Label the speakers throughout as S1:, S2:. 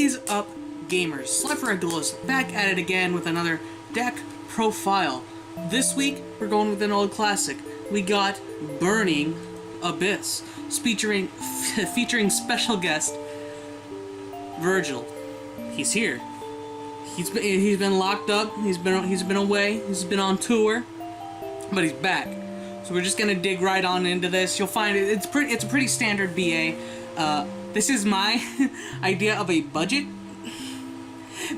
S1: is up, gamers? Sliferegulous back at it again with another deck profile. This week, we're going with an old classic. We got Burning Abyss, featuring special guest Virgil. He's here. He's been locked up. He's been away. He's been on tour, but he's back. So we're just gonna dig right on into this. You'll find it's a pretty standard BA. This is my idea of a budget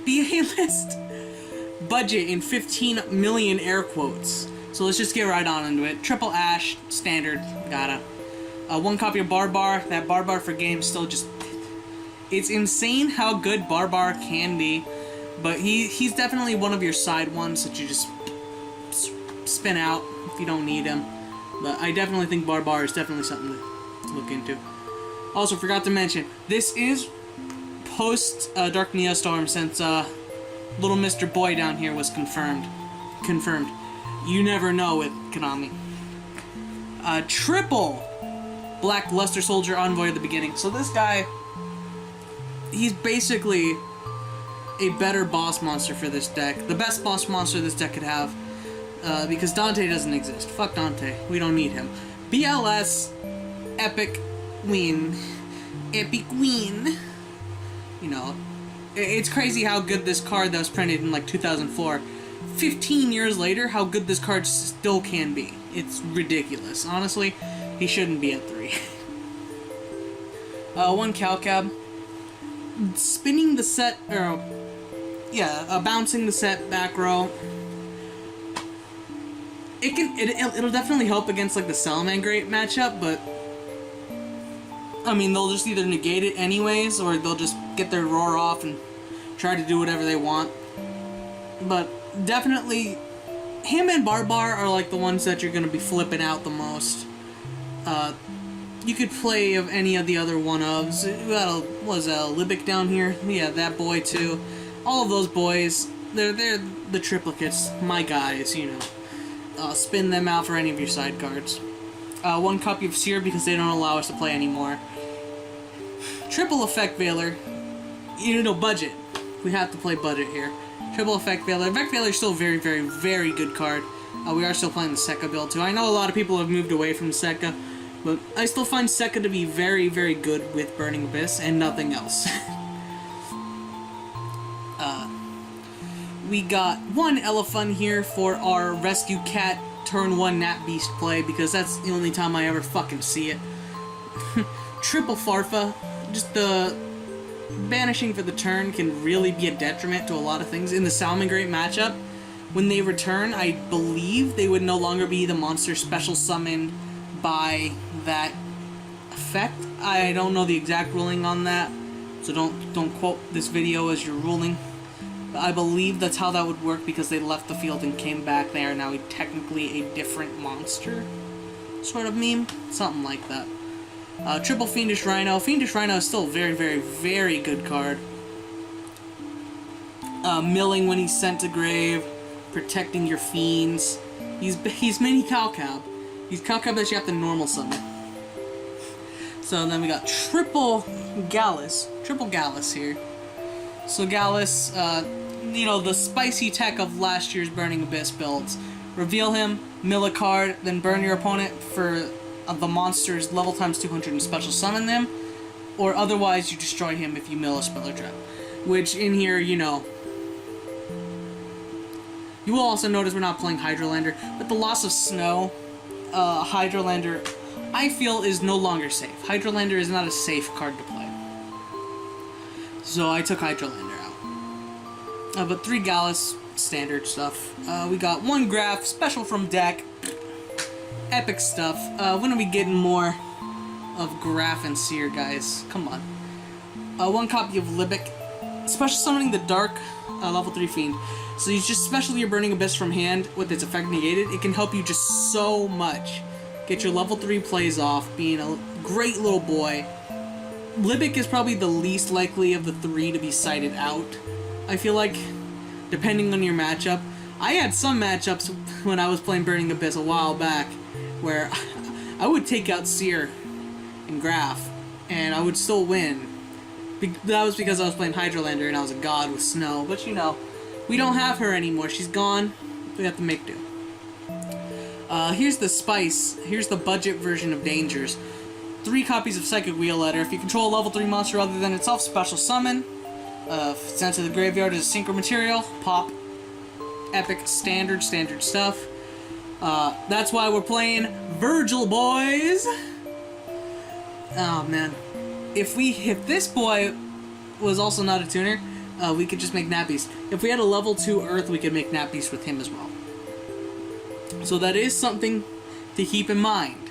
S1: BA list. Budget in 15 million air quotes. So let's just get right on into it. Triple Ash, standard, gotta. One copy of Barbar. That Barbar for games still just... It's insane how good Barbar can be. But he's definitely one of your side ones that you just spin out if you don't need him. But I definitely think Barbar is definitely something to look into. Also, forgot to mention, this is post Dark NEOSTORM since little Mr. Boy down here was confirmed. You never know with Konami. Triple Black Luster Soldier Envoy at the beginning. So this guy, he's basically a better boss monster for this deck. The best boss monster this deck could have. Because Dante doesn't exist. Fuck Dante. We don't need him. BLS Epic Queen. Epic Queen. You know, it's crazy how good this card that was printed in like 2004, 15 years later, how good this card still can be. It's ridiculous. Honestly, he shouldn't be at 3. One Calcab. Spinning the set, or bouncing the set back row. It'll definitely help against like the Salamangreat matchup, but I mean they'll just either negate it anyways, or they'll just get their roar off and try to do whatever they want. But definitely, him and Barbar are like the ones that you're gonna be flipping out the most. You could play of any of the other one-ofs. Was Libic down here? Yeah, that boy too. All of those boys, they're the triplicates, my guys, you know. Spin them out for any of your side cards. One copy of Seer because they don't allow us to play anymore. Triple Effect Veiler. You know, budget. We have to play budget here. Triple Effect Veiler. Effect Veiler is still a very, very, very good card. We are still playing the Sekka build too. I know a lot of people have moved away from Sekka, but I still find Sekka to be very, very good with Burning Abyss and nothing else. We got one Elephant here for our Rescue Cat turn 1 Nat Beast play, because that's the only time I ever fucking see it. Triple Farfa. Just the banishing for the turn can really be a detriment to a lot of things. In the Salamangreat matchup, when they return, I believe they would no longer be the monster special summoned by that effect. I don't know the exact ruling on that, so don't quote this video as your ruling. But I believe that's how that would work, because they left the field and came back. They are now technically a different monster sort of meme, something like that. Triple Fiendish Rhino. Fiendish Rhino is still a very, very, very good card. Milling when he's sent to grave, protecting your fiends. He's mini Calcab. He's Calcab that you have to normal summon. So then we got Triple Gallus. Triple Gallus here. So Gallus, you know, the spicy tech of last year's Burning Abyss builds. Reveal him, mill a card, then burn your opponent for the monster's level times 200 and special summon them, or otherwise you destroy him if you mill a Speller Trap. Which in here, you know, you will also notice we're not playing Hydrolander. With the loss of snow, Hydrolander, I feel, is no longer safe. Hydrolander is not a safe card to play. So I took Hydrolander out. But 3 Gallus, standard stuff. We got 1 Graph, special from deck. Epic stuff. When are we getting more of Graph and Seer, guys? Come on. 1 copy of Libic. Special summoning the Dark level 3 Fiend. So you just special your Burning Abyss from hand with its effect negated. It can help you just so much. Get your level 3 plays off, being a great little boy. Libic is probably the least likely of the 3 to be sighted out. I feel like, depending on your matchup. I had some matchups when I was playing Burning Abyss a while back where I would take out Seer and Graph, and I would still win. That was because I was playing Hydrolander and I was a god with snow. But you know, we don't have her anymore. She's gone. We have to make do. Here's the spice. Here's the budget version of Dangers. 3 copies of Psychic Wheel Letter. If you control a level 3 monster other than itself, special summon. Sent to the graveyard as a synchro material. Pop. Epic. Standard stuff. That's why we're playing Virgil, boys! Oh, man. If this boy was also not a tuner, we could just make Nappies. If we had a level 2 Earth, we could make Nappies with him as well. So that is something to keep in mind.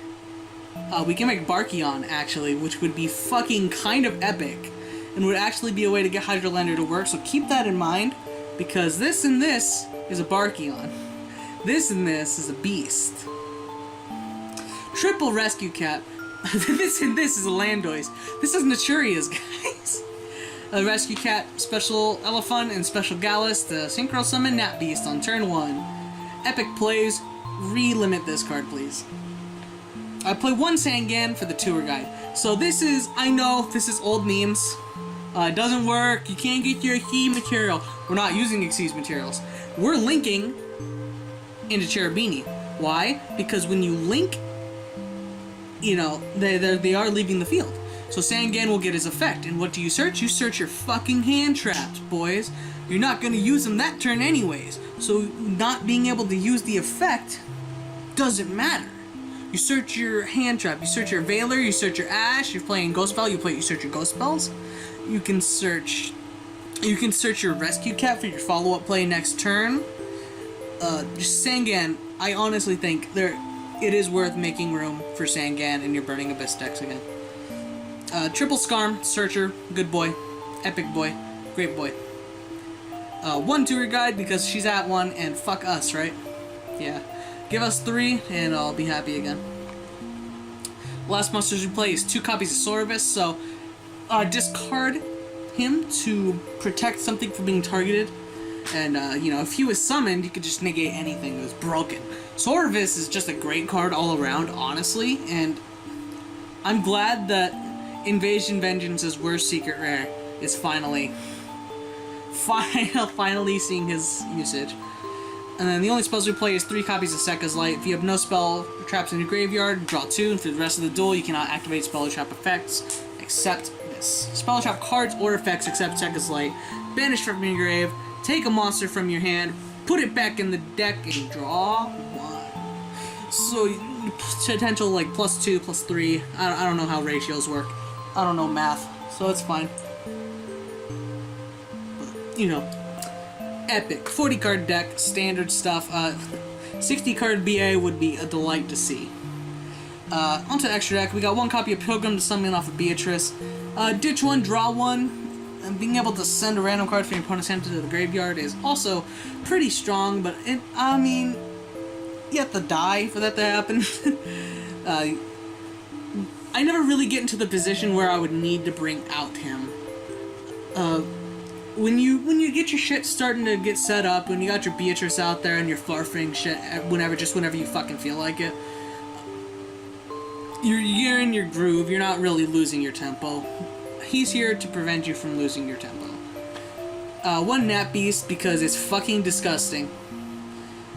S1: We can make Barkion, actually, which would be fucking kind of epic. And would actually be a way to get Hydrolander to work, so keep that in mind. Because this and this is a Barkion. This and this is a beast. Triple Rescue Cat. This and this is a Landoise. This is Naturia's, guys. A Rescue Cat, Special Elephant, and Special Gallus to Synchro Summon Nat Beast on turn 1. Epic plays. Relimit this card, please. I play 1 Sangan for the tour guide. So this is, I know, this is old memes. It doesn't work. You can't get your Xyz material. We're not using Xyz materials. We're linking into Cherubini. Why? Because when you link, you know, they are leaving the field. So Sangan will get his effect. And what do you search? You search your fucking hand traps, boys. You're not going to use them that turn anyways. So not being able to use the effect doesn't matter. You search your hand trap, you search your Veiler, you search your Ash, you're playing Ghost Spell, you search your Ghost Spells. You can search your Rescue Cat for your follow-up play next turn. Just Sangan, I honestly think it is worth making room for Sangan in your Burning Abyss decks again. Triple Scarm, Searcher, good boy, epic boy, great boy. 1 tour guide because she's at 1 and fuck us, right? Yeah. Give us 3 and I'll be happy again. Last monsters we play is 2 copies of Sorvis, so discard him to protect something from being targeted. And, you know, if he was summoned, you could just negate anything that was broken. Sorvis is just a great card all around, honestly, and I'm glad that Invasion Vengeance's worst secret rare is finally seeing his usage. And then the only spells we play is 3 copies of Sekka's Light. If you have no spell traps in your graveyard, draw 2, and for the rest of the duel you cannot activate spell or trap effects except this. Spell or trap cards or effects except Sekka's Light. Banish from your grave, take a monster from your hand, put it back in the deck, and draw 1. So, potential like +2, +3. I don't know how ratios work. I don't know math, so it's fine. But, you know. Epic. 40 card deck, standard stuff. 60 card BA would be a delight to see. Onto extra deck, we got 1 copy of Pilgrim to summon off of Beatrice. Ditch 1, draw 1. And being able to send a random card from your opponent's hand to the graveyard is also pretty strong, but I mean, you have to die for that to happen. I never really get into the position where I would need to bring out him. When you get your shit starting to get set up, when you got your Beatrice out there and you're flarfing shit whenever you fucking feel like it, you're in your groove, you're not really losing your tempo. He's here to prevent you from losing your tempo. 1 Nat Beast because it's fucking disgusting.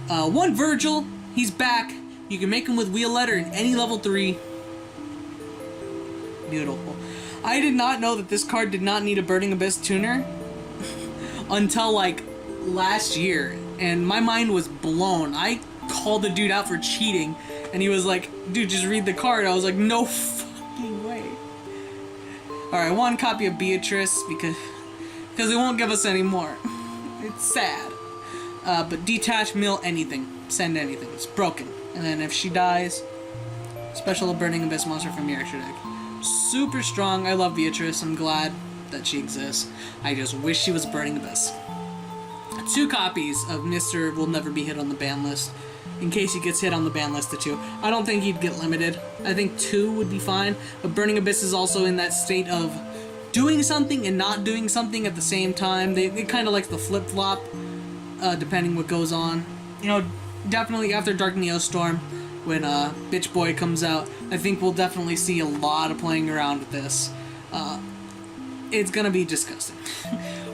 S1: 1 Virgil, he's back. You can make him with Wheel Letter in any level 3. Beautiful. I did not know that this card did not need a Burning Abyss tuner until like last year, and my mind was blown. I called the dude out for cheating, and he was like, dude, just read the card. I was like, no fucking way. Alright, 1 copy of Beatrice because it won't give us any more. It's sad. But detach, mill, anything. Send anything. It's broken. And then if she dies, special Burning Abyss monster from your extra deck. Super strong. I love Beatrice. I'm glad that she exists. I just wish she was Burning Abyss. 2 copies of Mr. Will Never Be Hit on the ban list, in case he gets hit on the ban list to 2. I don't think he'd get limited. I think 2 would be fine, but Burning Abyss is also in that state of doing something and not doing something at the same time. It kind of likes the flip-flop, depending what goes on. You know, definitely after Dark NEOSTORM, when Bitch Boy comes out, I think we'll definitely see a lot of playing around with this. it's gonna be disgusting.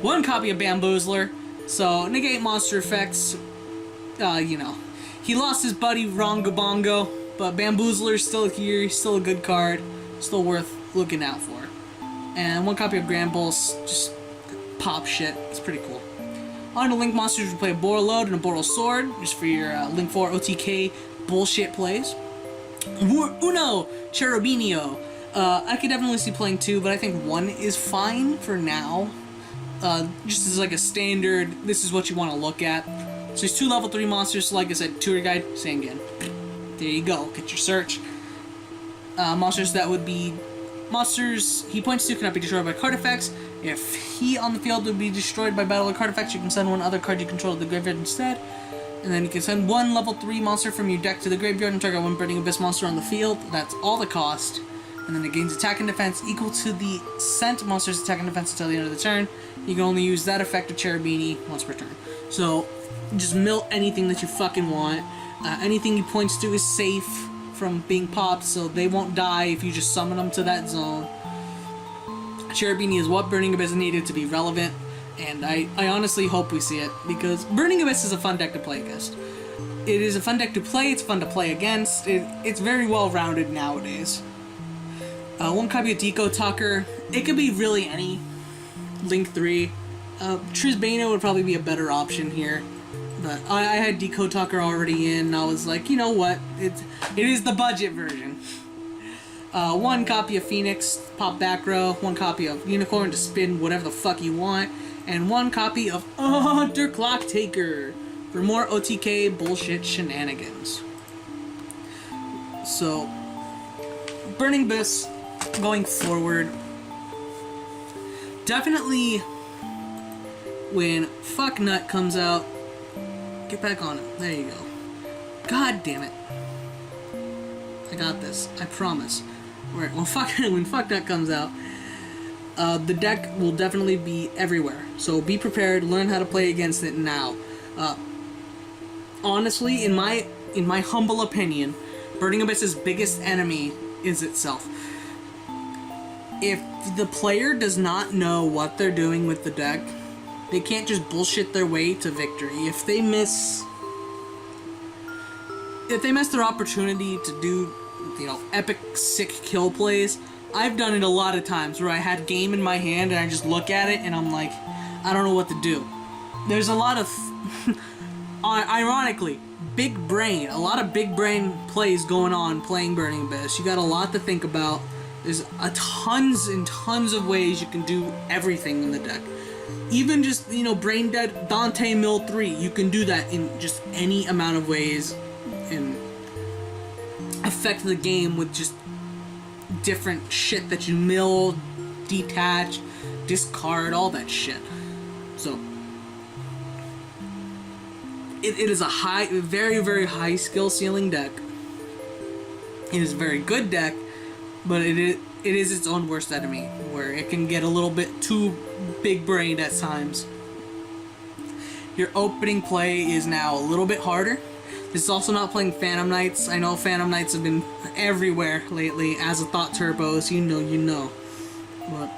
S1: One copy of Bamboozler, so negate monster effects. You know, he lost his buddy Rongabongo, but Bamboozler's still here. He's still a good card, still worth looking out for. And one copy of Grand Pulse, just pop shit. It's pretty cool. On to Link monsters, we play a Borreload and a Borrel Sword, just for your Link 4 OTK bullshit plays. Uno Cherubinio. I could definitely see playing 2, but I think 1 is fine for now. Just as like a standard, this is what you want to look at. So there's 2 level 3 monsters, so like I said, tutor guide, same again. There you go, get your search. Monsters that would be monsters he points to cannot be destroyed by card effects. If he on the field would be destroyed by battle or card effects, you can send one other card you control to the graveyard instead. And then you can send 1 level 3 monster from your deck to the graveyard and target 1 Burning Abyss monster on the field. That's all the cost. And then it gains attack and defense equal to the sent monster's attack and defense until the end of the turn. You can only use that effect of Cherubini once per turn. So, just mill anything that you fucking want. Anything he points to is safe from being popped, so they won't die if you just summon them to that zone. Cherubini is what Burning Abyss needed to be relevant, and I honestly hope we see it, because Burning Abyss is a fun deck to play against. It is a fun deck to play, it's fun to play against, it's very well rounded nowadays. 1 copy of Deco Tucker, it could be really any Link 3. Trisbano would probably be a better option here, but I had Deco Tucker already in, and I was like, you know what, it is the budget version. 1 copy of Phoenix, pop back row, 1 copy of Unicorn to spin whatever the fuck you want, and 1 copy of Hunter Clock Taker for more OTK bullshit shenanigans. So, Burning Abyss, going forward, definitely when Fucknut comes out, get back on it. There you go. God damn it. I got this. I promise. Alright, when Fucknut comes out, the deck will definitely be everywhere. So be prepared, learn how to play against it now. Honestly, in my humble opinion, Burning Abyss's biggest enemy is itself. If the player does not know what they're doing with the deck, they can't just bullshit their way to victory. If they miss their opportunity to do, you know, epic sick kill plays, I've done it a lot of times where I had game in my hand and I just look at it and I'm like, I don't know what to do. There's a lot of ironically, a lot of big brain plays going on playing Burning Abyss. You got a lot to think about. There's tons and tons of ways you can do everything in the deck. Even just, you know, brain dead Dante Mill 3, you can do that in just any amount of ways and affect the game with just different shit that you mill, detach, discard, all that shit. So, it is a very, very high skill ceiling deck. It is a very good deck, but it is its own worst enemy, where it can get a little bit too big-brained at times. Your opening play is now a little bit harder. This is also not playing Phantom Knights. I know Phantom Knights have been everywhere lately. As a Thought Turbos, you know. But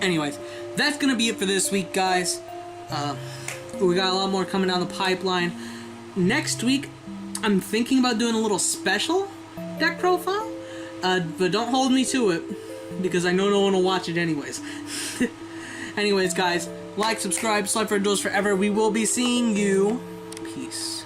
S1: anyways, that's gonna be it for this week, guys. We got a lot more coming down the pipeline. Next week, I'm thinking about doing a little special deck profile. But don't hold me to it, because I know no one will watch it anyways. Anyways, guys, like, subscribe, slide for Duels Forever. We will be seeing you. Peace.